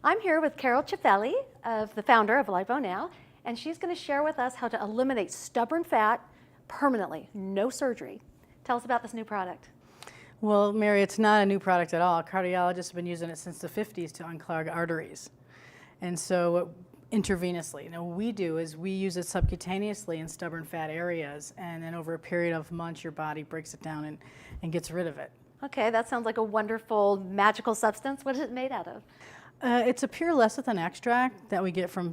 I'm here with Carol Ci'Felli, the founder of Lipo Now, and she's going to share with us how to eliminate stubborn fat permanently, no surgery. Tell us about this new product. Well, Mary, it's not a new product at all. Cardiologists have been using it since the 50s to unclog arteries. And so intravenously. Now, what we do is we use it subcutaneously in stubborn fat areas, and then over a period of months, your body breaks it down and gets rid of it. Okay, that sounds like a wonderful, magical substance. What is it made out of? It's a pure lecithin extract that we get from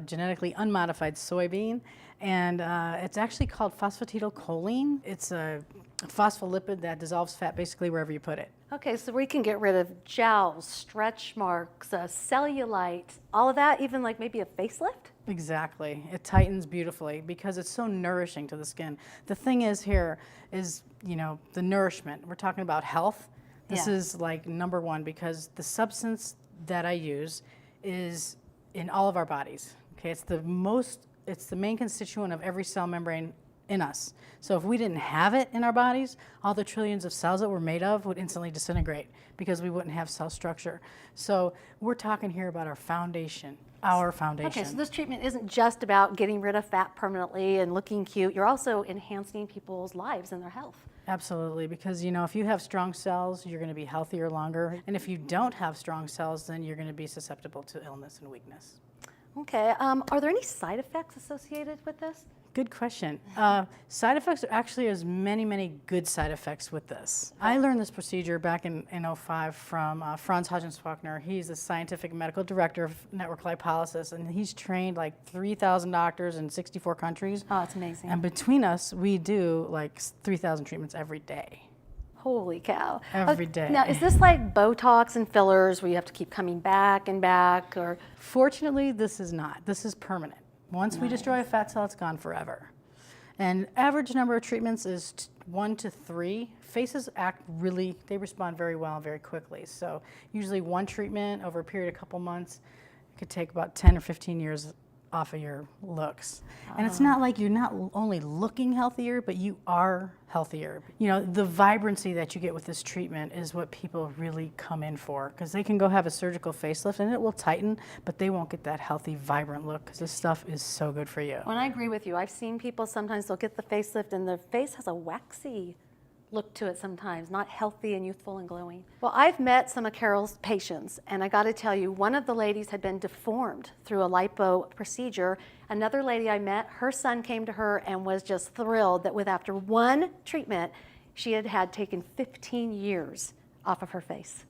genetically unmodified soybean, and it's actually called phosphatidylcholine. It's a phospholipid that dissolves fat basically wherever you put it. Okay, so we can get rid of jowls, stretch marks, cellulite, all of that, even like maybe a facelift? Exactly. It tightens beautifully because it's so nourishing to the skin. The thing is here is, the nourishment. We're talking about health. This is like number one because the substance that I use is in all of our bodies. Okay, it's the main constituent of every cell membrane in us. So if we didn't have it in our bodies, all the trillions of cells that we're made of would instantly disintegrate because we wouldn't have cell structure. So we're talking here about our foundation, Okay, so this treatment isn't just about getting rid of fat permanently and looking cute. You're also enhancing people's lives and their health. Absolutely, because if you have strong cells, you're going to be healthier longer. And if you don't have strong cells, then you're going to be susceptible to illness and weakness. Okay, are there any side effects associated with this? Good question. Side effects actually there's many good side effects with this. I learned this procedure back in '05 from Franz Huggins-Faulkner. He's the scientific medical director of network lipolysis, and he's trained like 3,000 doctors in 64 countries. Oh, it's amazing. And between us, we do like 3,000 treatments every day. Holy cow. Every day. Now, is this like Botox and fillers where you have to keep coming back and back? Or? Fortunately, this is not. This is permanent. Once we destroy a fat cell, it's gone forever. And average number of treatments is 1 to 3. Faces they respond very well and very quickly. So usually one treatment over a period of a couple months could take about 10 or 15 years off of your looks. And it's not like you're not only looking healthier, but you are healthier. The vibrancy that you get with this treatment is what people really come in for, because they can go have a surgical facelift and it will tighten, but they won't get that healthy, vibrant look because this stuff is so good for you. Well, I agree with you. I've seen people sometimes they'll get the facelift and their face has a waxy look to it sometimes, not healthy and youthful and glowing. Well, I've met some of Carol's patients, and I got to tell you, one of the ladies had been deformed through a lipo procedure. Another lady I met, her son came to her and was just thrilled that after one treatment, she had taken 15 years off of her face.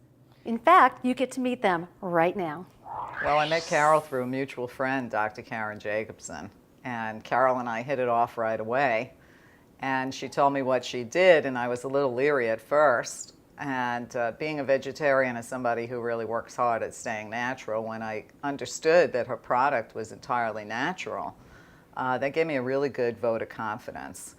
In fact, you get to meet them right now. Well, I met Carol through a mutual friend, Dr. Karen Jacobson, and Carol and I hit it off right away. And she told me what she did, and I was a little leery at first. And being a vegetarian as somebody who really works hard at staying natural, when I understood that her product was entirely natural, that gave me a really good vote of confidence.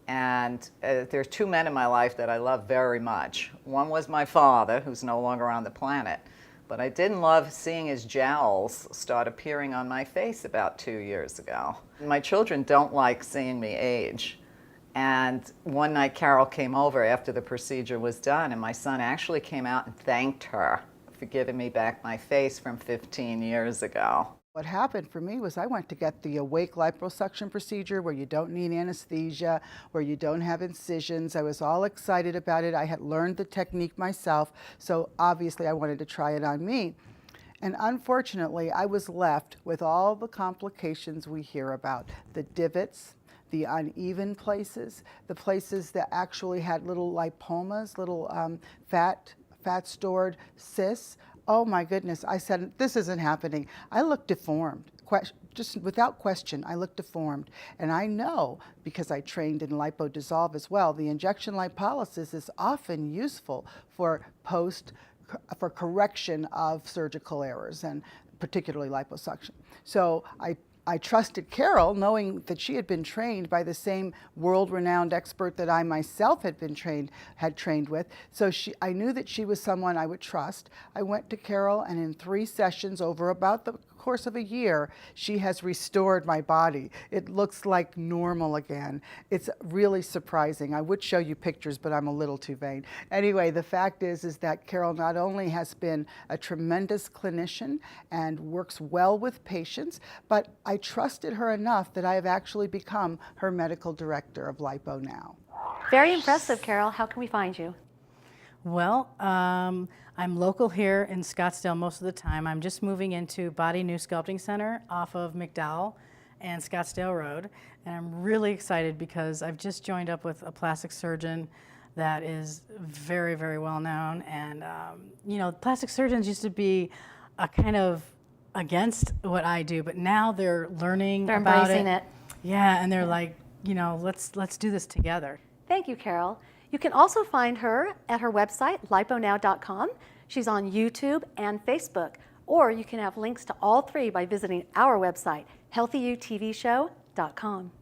And there's two men in my life that I love very much. One was my father, who's no longer on the planet. But I didn't love seeing his jowls start appearing on my face about 2 years ago. My children don't like seeing me age. And one night Carol came over after the procedure was done, and my son actually came out and thanked her for giving me back my face from 15 years ago. What happened for me was I went to get the awake liposuction procedure where you don't need anesthesia, where you don't have incisions. I was all excited about it. I had learned the technique myself, so obviously I wanted to try it on me. And unfortunately, I was left with all the complications we hear about, the divots, the uneven places, the places that actually had little lipomas, little fat-stored cysts. Oh my goodness, I said, this isn't happening. I look deformed. Just without question, I look deformed. And I know, because I trained in LipoDissolve as well, the injection lipolysis is often useful for correction of surgical errors, and particularly liposuction. So I trusted Carol, knowing that she had been trained by the same world-renowned expert that I myself had trained with. So I knew that she was someone I would trust. I went to Carol, and in 3 sessions over about the course of a year, she has restored my body. It looks like normal again. It's really surprising. I would show you pictures, but I'm a little too vain. Anyway, the fact is that Carol not only has been a tremendous clinician and works well with patients, but I trusted her enough that I have actually become her medical director of Lipo Now. Very impressive, Carol. How can we find you? Well, I'm local here in Scottsdale most of the time. I'm just moving into Body New Sculpting Center off of McDowell and Scottsdale Road. And I'm really excited because I've just joined up with a plastic surgeon that is very, very well known. And, you know, plastic surgeons used to be a kind of against what I do, but now they're learning They're about embracing it. Yeah, and they're like, you know, let's do this together. Thank you, Carol. You can also find her at her website, liponow.com. She's on YouTube and Facebook. Or you can have links to all three by visiting our website, healthyutvshow.com.